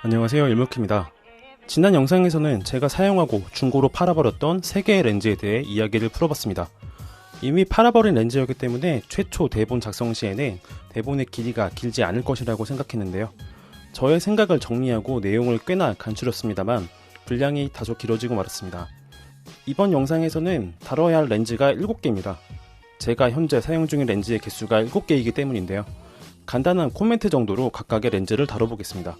안녕하세요, 일목입니다. 지난 영상에서는 제가 사용하고 중고로 팔아버렸던 3개의 렌즈에 대해 이야기를 풀어봤습니다. 이미 팔아버린 렌즈였기 때문에 최초 대본 작성 시에는 대본의 길이가 길지 않을 것이라고 생각했는데요. 저의 생각을 정리하고 내용을 꽤나 간추렸습니다만 분량이 다소 길어지고 말았습니다. 이번 영상에서는 다뤄야 할 렌즈가 7개입니다. 제가 현재 사용 중인 렌즈의 개수가 7개이기 때문인데요. 간단한 코멘트 정도로 각각의 렌즈를 다뤄보겠습니다.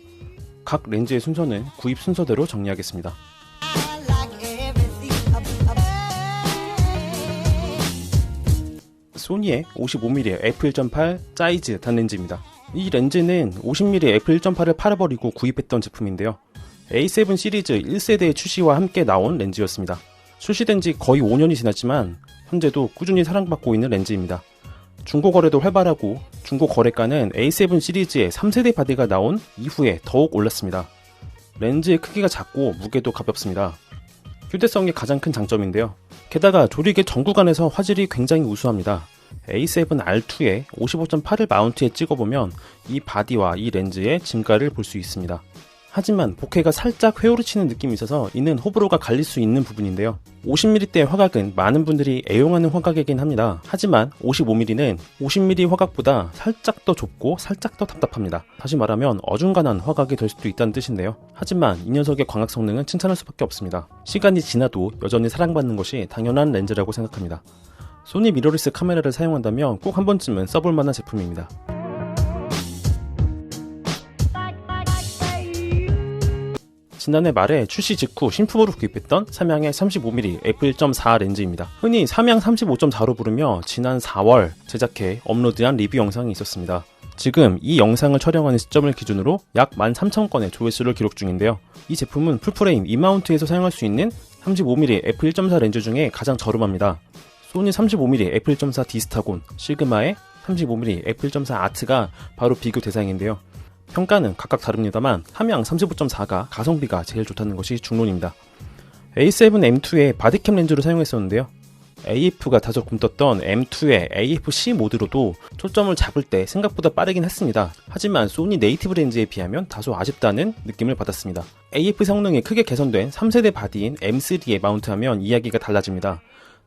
각 렌즈의 순서는 구입 순서대로 정리하겠습니다. 소니의 55mm f1.8 사이즈 단렌즈입니다. 이 렌즈는 50mm f1.8을 팔아버리고 구입했던 제품인데요. A7 시리즈 1세대의 출시와 함께 나온 렌즈였습니다. 출시된 지 거의 5년이 지났지만 현재도 꾸준히 사랑받고 있는 렌즈입니다. 중고거래도 활발하고 중고거래가는 A7 시리즈의 3세대 바디가 나온 이후에 더욱 올랐습니다. 렌즈의 크기가 작고 무게도 가볍습니다. 휴대성이 가장 큰 장점인데요. 게다가 조리개 전 구간에서 화질이 굉장히 우수합니다. A7R2에 55.8을 마운트에 찍어보면 이 바디와 이 렌즈의 증가를 볼 수 있습니다. 하지만 보케가 살짝 회오르치는 느낌이 있어서 이는 호불호가 갈릴 수 있는 부분인데요. 50mm대의 화각은 많은 분들이 애용하는 화각이긴 합니다. 하지만 55mm는 50mm 화각보다 살짝 더 좁고 살짝 더 답답합니다. 다시 말하면 어중간한 화각이 될 수도 있다는 뜻인데요. 하지만 이 녀석의 광학 성능은 칭찬할 수밖에 없습니다. 시간이 지나도 여전히 사랑받는 것이 당연한 렌즈라고 생각합니다. 소니 미러리스 카메라를 사용한다면 꼭 한 번쯤은 써볼 만한 제품입니다. 지난해 말에 출시 직후 신품으로 구입했던 삼양의 35mm f1.4 렌즈입니다. 흔히 삼양 35.4로 부르며 지난 4월 제작해 업로드한 리뷰 영상이 있었습니다. 지금 이 영상을 촬영하는 시점을 기준으로 약 13,000건의 조회수를 기록 중인데요. 이 제품은 풀프레임 E마운트에서 사용할 수 있는 35mm f1.4 렌즈 중에 가장 저렴합니다. 소니 35mm f1.4 디스타곤, 시그마의 35mm f1.4 아트가 바로 비교 대상인데요. 평가는 각각 다릅니다만 삼양 35.4가 가성비가 제일 좋다는 것이 중론입니다. A7M2의 바디캠 렌즈로 사용했었는데요. AF가 다소 굼떴던 M2의 AFC 모드로도 초점을 잡을 때 생각보다 빠르긴 했습니다. 하지만 소니 네이티브 렌즈에 비하면 다소 아쉽다는 느낌을 받았습니다. AF 성능이 크게 개선된 3세대 바디인 M3에 마운트하면 이야기가 달라집니다.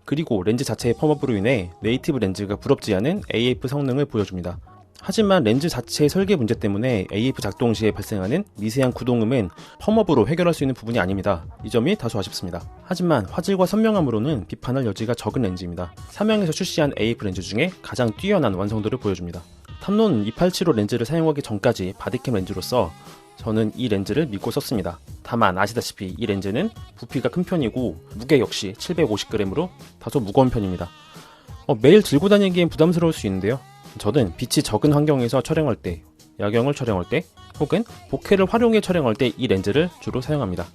그리고 렌즈 자체의 펌업으로 인해 네이티브 렌즈가 부럽지 않은 AF 성능을 보여줍니다. 하지만 렌즈 자체의 설계 문제 때문에 AF 작동 시에 발생하는 미세한 구동음은 펌업으로 해결할 수 있는 부분이 아닙니다. 이 점이 다소 아쉽습니다. 하지만 화질과 선명함으로는 비판할 여지가 적은 렌즈입니다. 삼양에서 출시한 AF 렌즈 중에 가장 뛰어난 완성도를 보여줍니다. 탐론 2875 렌즈를 사용하기 전까지 바디캠 렌즈로서 저는 이 렌즈를 믿고 썼습니다. 다만 아시다시피 이 렌즈는 부피가 큰 편이고 무게 역시 750g으로 다소 무거운 편입니다. 매일 들고 다니기엔 부담스러울 수 있는데요. 저는 빛이 적은 환경에서 촬영할 때, 야경을 촬영할 때, 혹은 보케를 활용해 촬영할 때 이 렌즈를 주로 사용합니다.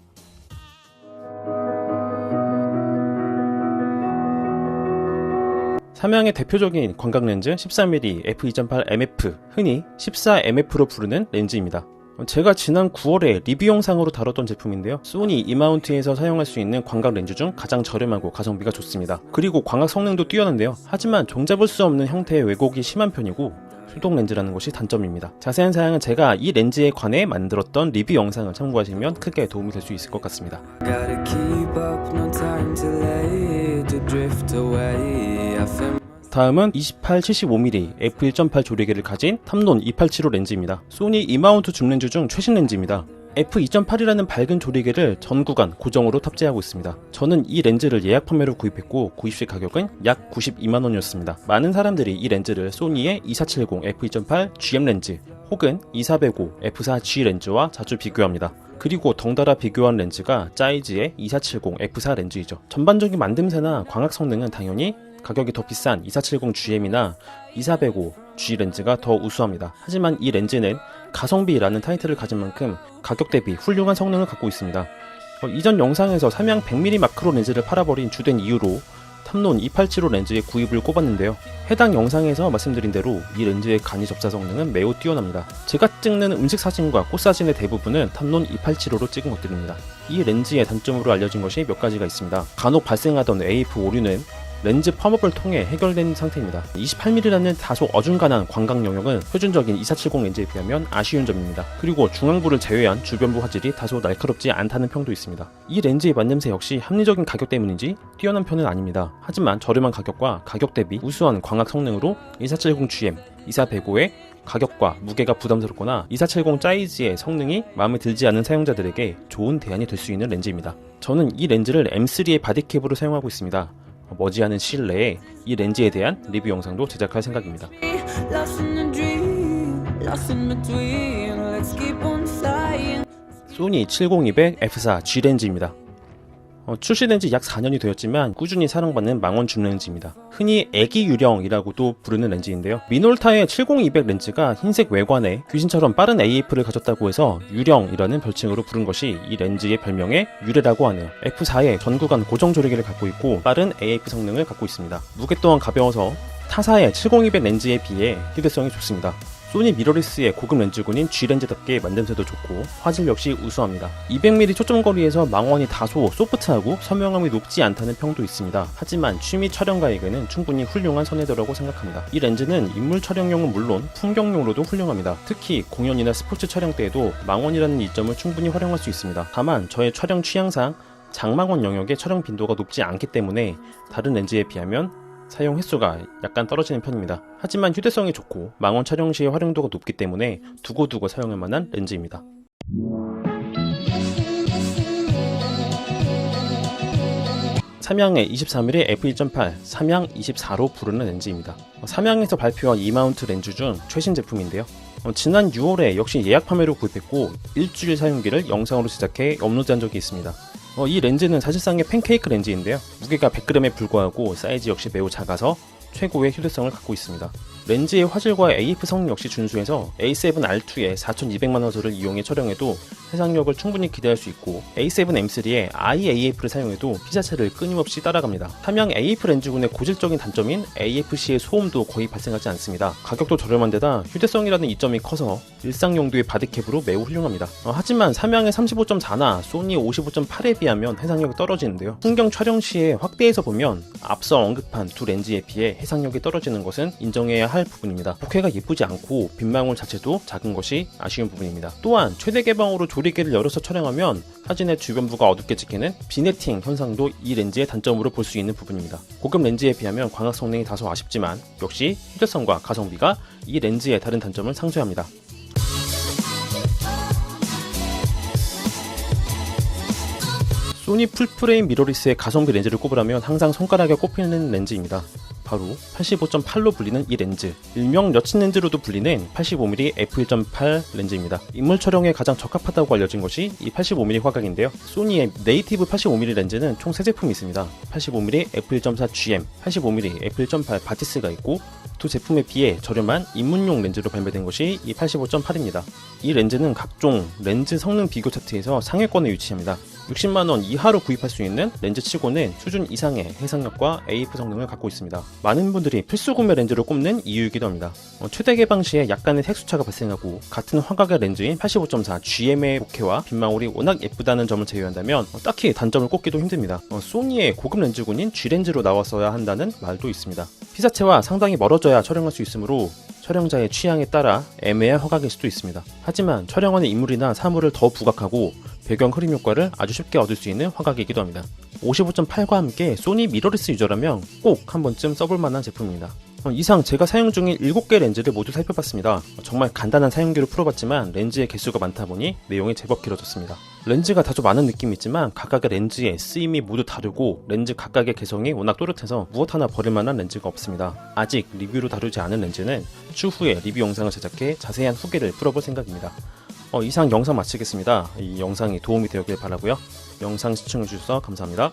삼양의 대표적인 광각렌즈 14mm f2.8 MF, 흔히 14MF로 부르는 렌즈입니다. 제가 지난 9월에 리뷰 영상으로 다뤘던 제품인데요. 소니 E마운트에서 사용할 수 있는 광각 렌즈 중 가장 저렴하고 가성비가 좋습니다. 그리고 광학 성능도 뛰어난데요. 하지만 종잡을 수 없는 형태의 왜곡이 심한 편이고 수동 렌즈라는 것이 단점입니다. 자세한 사항은 제가 이 렌즈에 관해 만들었던 리뷰 영상을 참고하시면 크게 도움이 될 수 있을 것 같습니다. 다음은 28-75mm f1.8 조리개를 가진 탐론 2875 렌즈입니다. 소니 E마운트 줌렌즈 중 최신 렌즈입니다. f2.8이라는 밝은 조리개를 전 구간 고정으로 탑재하고 있습니다. 저는 이 렌즈를 예약 판매로 구입했고 구입시 가격은 약 92만원이었습니다. 많은 사람들이 이 렌즈를 소니의 2470 f2.8 GM 렌즈 혹은 2405 f4G 렌즈와 자주 비교합니다. 그리고 덩달아 비교한 렌즈가 사이즈의 2470 f4 렌즈이죠. 전반적인 만듦새나 광학 성능은 당연히 가격이 더 비싼 2470GM이나 2405G 렌즈가 더 우수합니다. 하지만 이 렌즈는 가성비라는 타이틀을 가진 만큼 가격 대비 훌륭한 성능을 갖고 있습니다. 이전 영상에서 삼양 100mm 마크로 렌즈를 팔아버린 주된 이유로 탐론 2875 렌즈의 구입을 꼽았는데요. 해당 영상에서 말씀드린 대로 이 렌즈의 간이 접사 성능은 매우 뛰어납니다. 제가 찍는 음식 사진과 꽃 사진의 대부분은 탐론 2875로 찍은 것들입니다. 이 렌즈의 단점으로 알려진 것이 몇 가지가 있습니다. 간혹 발생하던 AF 오류는 렌즈 펌업을 통해 해결된 상태입니다. 28mm라는 다소 어중간한 광각 영역은 표준적인 2470 렌즈에 비하면 아쉬운 점입니다. 그리고 중앙부를 제외한 주변부 화질이 다소 날카롭지 않다는 평도 있습니다. 이 렌즈의 만듦새 역시 합리적인 가격 때문인지 뛰어난 편은 아닙니다. 하지만 저렴한 가격과 가격 대비 우수한 광학 성능으로 2470GM, 2405의 가격과 무게가 부담스럽거나 2470 짜이즈의 성능이 마음에 들지 않은 사용자들에게 좋은 대안이 될 수 있는 렌즈입니다. 저는 이 렌즈를 M3의 바디캡으로 사용하고 있습니다. 머지않은 시일 내에 이 렌즈에 대한 리뷰 영상도 제작할 생각입니다. 소니 70-200 F4 G 렌즈입니다. 출시된 지 약 4년이 되었지만 꾸준히 사랑받는 망원 줌 렌즈입니다. 흔히 애기 유령이라고도 부르는 렌즈인데요. 미놀타의 70-200 렌즈가 흰색 외관에 귀신처럼 빠른 AF를 가졌다고 해서 유령이라는 별칭으로 부른 것이 이 렌즈의 별명의 유래라고 하네요. F4에 전구간 고정 조리개를 갖고 있고 빠른 AF 성능을 갖고 있습니다. 무게 또한 가벼워서 타사의 70-200 렌즈에 비해 휴대성이 좋습니다. 소니 미러리스의 고급 렌즈군인 G렌즈답게 만듦새도 좋고 화질 역시 우수합니다. 200mm 초점거리에서 망원이 다소 소프트하고 선명함이 높지 않다는 평도 있습니다. 하지만 취미 촬영가에게는 충분히 훌륭한 선회도라고 생각합니다. 이 렌즈는 인물 촬영용은 물론 풍경용으로도 훌륭합니다. 특히 공연이나 스포츠 촬영 때에도 망원이라는 이점을 충분히 활용할 수 있습니다. 다만 저의 촬영 취향상 장망원 영역의 촬영 빈도가 높지 않기 때문에 다른 렌즈에 비하면 사용 횟수가 약간 떨어지는 편입니다. 하지만 휴대성이 좋고 망원 촬영 시의 활용도가 높기 때문에 두고두고 사용할 만한 렌즈입니다. 삼양의 23mm f1.8 삼양 24로 부르는 렌즈입니다. 삼양에서 발표한 E마운트 렌즈 중 최신 제품인데요. 지난 6월에 역시 예약 판매로 구입했고 일주일 사용기를 영상으로 제작해 업로드한 적이 있습니다. 이 렌즈는 사실상의 팬케이크 렌즈인데요. 무게가 100g에 불과하고 사이즈 역시 매우 작아서 최고의 휴대성을 갖고 있습니다. 렌즈의 화질과 AF 성능 역시 준수해서 A7R2의 4200만 화소를 이용해 촬영해도 해상력을 충분히 기대할 수 있고 A7M3의 IAF를 사용해도 피사체를 끊임없이 따라갑니다. 삼양 AF 렌즈군의 고질적인 단점인 AFC의 소음도 거의 발생하지 않습니다. 가격도 저렴한데다 휴대성이라는 이점이 커서 일상 용도의 바디캡으로 매우 훌륭합니다. 하지만 삼양의 35.4나 소니 55.8에 비하면 해상력이 떨어지는데요. 풍경 촬영 시에 확대해서 보면 앞서 언급한 두 렌즈에 비해 해상력이 떨어지는 것은 인정해야 할 부분입니다. bokeh가 예쁘지 않고 빛망울 자체도 작은 것이 아쉬운 부분입니다. 또한 최대 개방으로 조리개를 열어서 촬영하면 사진의 주변부가 어둡게 찍히는 비네팅 현상도 이 렌즈의 단점으로 볼 수 있는 부분입니다. 고급 렌즈에 비하면 광학 성능이 다소 아쉽지만 역시 휴대성과 가성비가 이 렌즈의 다른 단점을 상쇄합니다. 소니 풀프레임 미러리스의 가성비 렌즈를 꼽으라면 항상 손가락에 꼽히는 렌즈입니다. 바로 85.8로 불리는 이 렌즈, 일명 여친 렌즈로도 불리는 85mm f1.8 렌즈입니다. 인물 촬영에 가장 적합하다고 알려진 것이 이 85mm 화각인데요. 소니의 네이티브 85mm 렌즈는 총 3제품이 있습니다. 85mm f1.4 GM, 85mm f1.8 바티스가 있고 두 제품에 비해 저렴한 입문용 렌즈로 발매된 것이 이 85.8입니다. 이 렌즈는 각종 렌즈 성능 비교 차트에서 상위권에 위치합니다. 60만원 이하로 구입할 수 있는 렌즈치고는 수준 이상의 해상력과 AF 성능을 갖고 있습니다. 많은 분들이 필수 구매 렌즈로 꼽는 이유이기도 합니다. 최대 개방 시에 약간의 색수차가 발생하고 같은 화각의 렌즈인 85.4 GM의 bokeh와 빛망울이 워낙 예쁘다는 점을 제외한다면 딱히 단점을 꼽기도 힘듭니다. 소니의 고급 렌즈군인 G렌즈로 나왔어야 한다는 말도 있습니다. 피사체와 상당히 멀어져야 촬영할 수 있으므로 촬영자의 취향에 따라 애매한 화각일 수도 있습니다. 하지만 촬영하는 인물이나 사물을 더 부각하고 배경 흐림 효과를 아주 쉽게 얻을 수 있는 화각이기도 합니다. 55.8과 함께 소니 미러리스 유저라면 꼭 한 번쯤 써볼 만한 제품입니다. 이상 제가 사용 중인 7개 렌즈를 모두 살펴봤습니다. 정말 간단한 사용기로 풀어봤지만 렌즈의 개수가 많다 보니 내용이 제법 길어졌습니다. 렌즈가 다소 많은 느낌이 있지만 각각의 렌즈의 쓰임이 모두 다르고 렌즈 각각의 개성이 워낙 또렷해서 무엇 하나 버릴 만한 렌즈가 없습니다. 아직 리뷰로 다루지 않은 렌즈는 추후에 리뷰 영상을 제작해 자세한 후기를 풀어볼 생각입니다. 이상 영상 마치겠습니다. 이 영상이 도움이 되었길 바라고요. 영상 시청해주셔서 감사합니다.